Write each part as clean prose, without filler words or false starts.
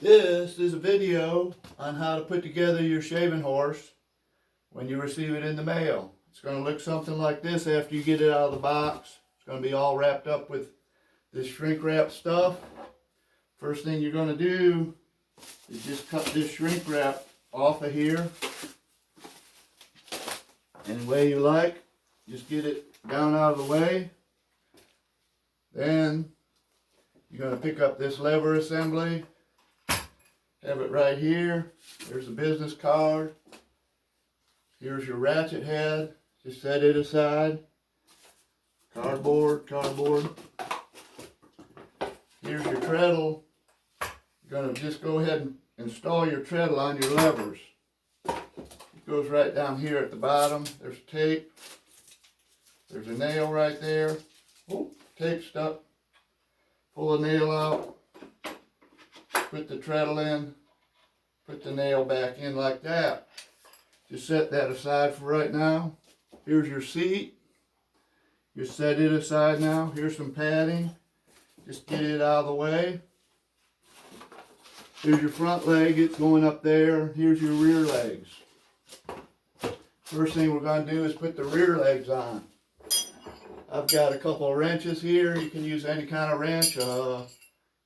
This is a video on how to put together your shaving horse when you receive it in the mail. It's going to look something like this after you get it out of the box. It's going to be all wrapped up with this shrink wrap stuff. First thing you're going to do is just cut this shrink wrap off of here any way you like. Just get it down out of the way. Then you're going to pick up this lever assembly. Have it right here. There's a business card. Here's your ratchet head. Just set it aside. Cardboard. Here's your treadle. You're going to just go ahead and install your treadle on your levers. It goes right down here at the bottom. There's tape. There's a nail right there. Oh, tape stuck. Pull the nail out. Put the treadle in, put the nail back in like that. Just set that aside for right now. Here's your seat. Just set it aside now. Here's some padding. Just get it out of the way. Here's your front leg. It's going up there. Here's your rear legs. First thing we're going to do is put the rear legs on. I've got a couple of wrenches here. You can use any kind of wrench.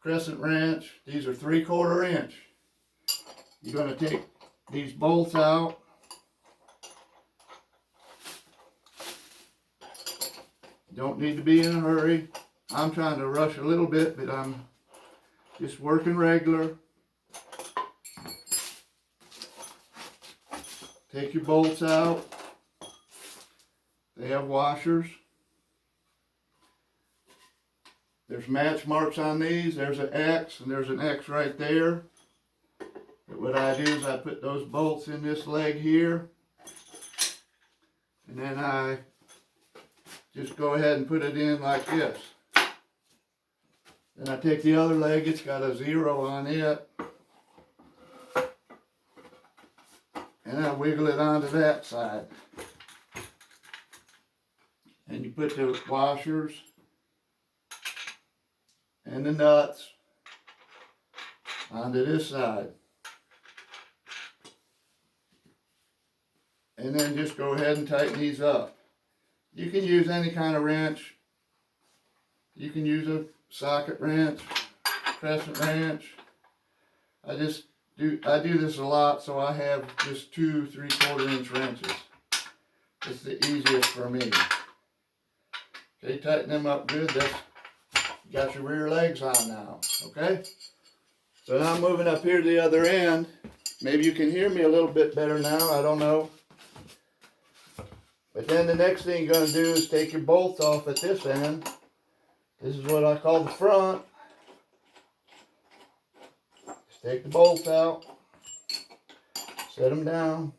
Crescent wrench. These are 3/4 inch. You're going to take these bolts out. Don't need to be in a hurry. I'm trying to rush a little bit, but I'm just working regular. Take your bolts out. They have washers. There's match marks on these. There's an X and there's an X right there. But what I do is I put those bolts in this leg here. And then I just go ahead and put it in like this. Then I take the other leg. It's got a 0 on it. And I wiggle it onto that side. And you put the washers and the nuts onto this side. And then just go ahead and tighten these up. You can use any kind of wrench. You can use a socket wrench, crescent wrench. I do this a lot, so I have just 2 3/4 inch wrenches. It's the easiest for me. Okay, tighten them up good. You got your rear legs on now, okay? So now I'm moving up here to the other end. Maybe you can hear me a little bit better now, I don't know. But then the next thing you're going to do is take your bolts off at this end. This is what I call the front. Just take the bolts out, set them down.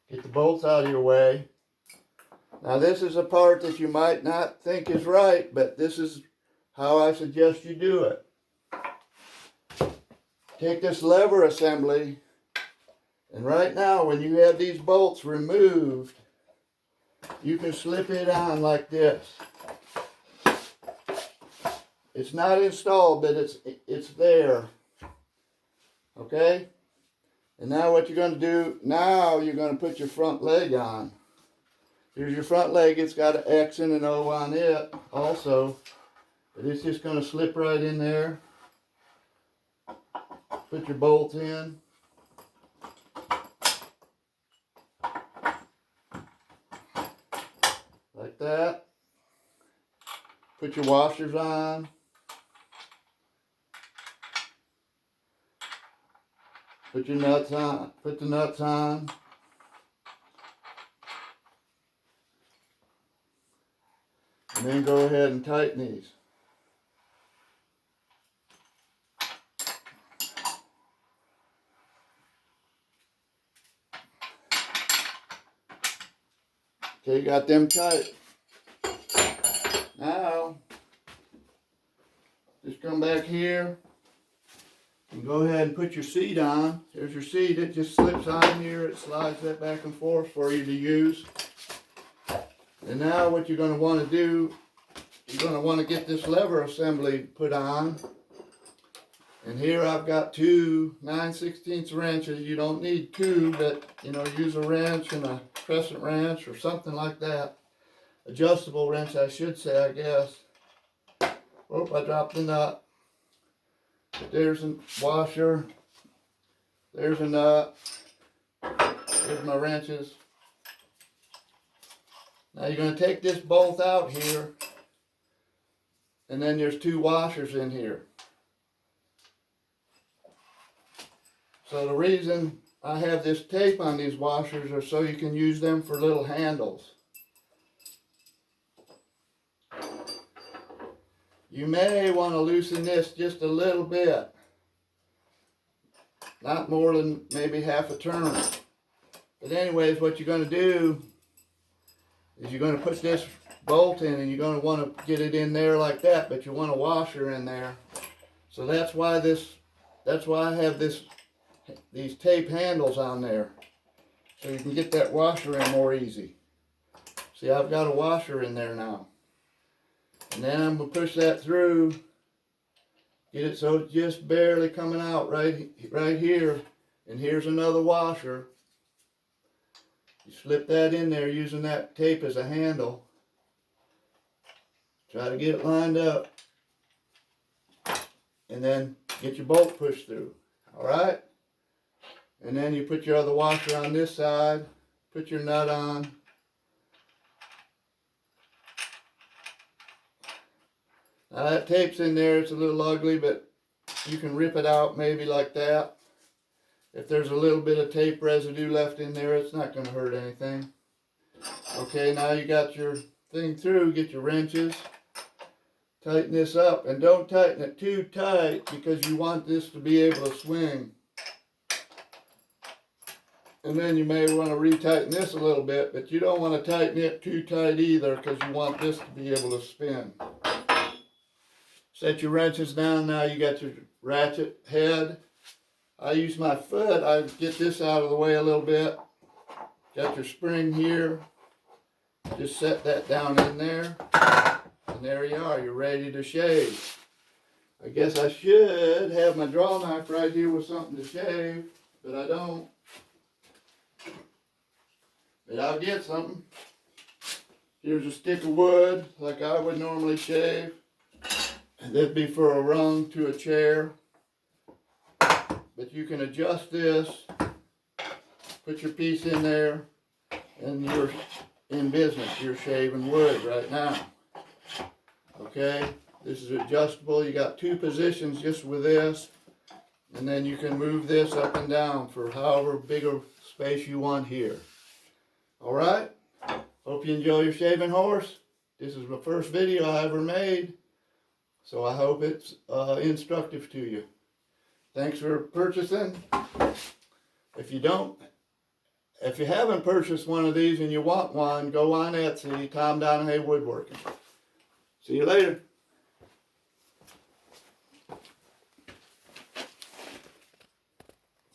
Get the bolts out of your way. Now this is a part that you might not think is right, but this is how I suggest you do it. Take this lever assembly, and right now when you have these bolts removed, you can slip it on like this. It's not installed, but it's there. Okay? And now what you're going to do, now you're going to put your front leg on. Here's your front leg. It's got an X and an O on it also. But it's just going to slip right in there. Put your bolts in. Like that. Put your washers on. Put your nuts on. Put the nuts on. And then go ahead and tighten these. Okay, got them tight. Now, just come back here and go ahead and put your seat on. There's your seat. It just slips on here. It slides that back and forth for you to use. And now what you're going to want to do, you're going to want to get this lever assembly put on. And here I've got two 9/16 wrenches. You don't need two, but you know, use a wrench and a crescent wrench or something like that. Adjustable wrench, I should say, I guess. Oh, I dropped the nut. But there's a washer. There's a nut. There's my wrenches. Now you're going to take this bolt out here, and then there's two washers in here. So the reason I have this tape on these washers are so you can use them for little handles. You may want to loosen this just a little bit. Not more than maybe half a turn. But anyways, what you're going to do is you're going to put this bolt in, and you're going to want to get it in there like that, but you want a washer in there. So that's why I have these tape handles on there, so you can get that washer in more easy. See, I've got a washer in there now. And then I'm going to push that through, get it so it's just barely coming out right here. And here's another washer. You slip that in there using that tape as a handle. Try to get it lined up. And then get your bolt pushed through. Alright? And then you put your other washer on this side. Put your nut on. Now that tape's in there, it's a little ugly, but you can rip it out maybe like that. If there's a little bit of tape residue left in there, it's not going to hurt anything. Okay, now you got your thing through, get your wrenches. Tighten this up, and don't tighten it too tight because you want this to be able to swing. And then you may want to retighten this a little bit, but you don't want to tighten it too tight either because you want this to be able to spin. Set your wrenches down. Now you got your ratchet head. I use my foot. I get this out of the way a little bit. Got your spring here. Just set that down in there. And there you are. You're ready to shave. I guess I should have my draw knife right here with something to shave, but I don't. But I'll get something. Here's a stick of wood like I would normally shave. That'd be for a rung to a chair. But you can adjust this, put your piece in there, and you're in business. You're shaving wood right now. Okay, this is adjustable. You got two positions just with this, and then you can move this up and down for however big a space you want here. Alright, hope you enjoy your shaving horse. This is my first video I ever made. So I hope it's instructive to you. Thanks for purchasing. If you haven't purchased one of these and you want one, go on Etsy, Tom Donahey Woodworking. See you later.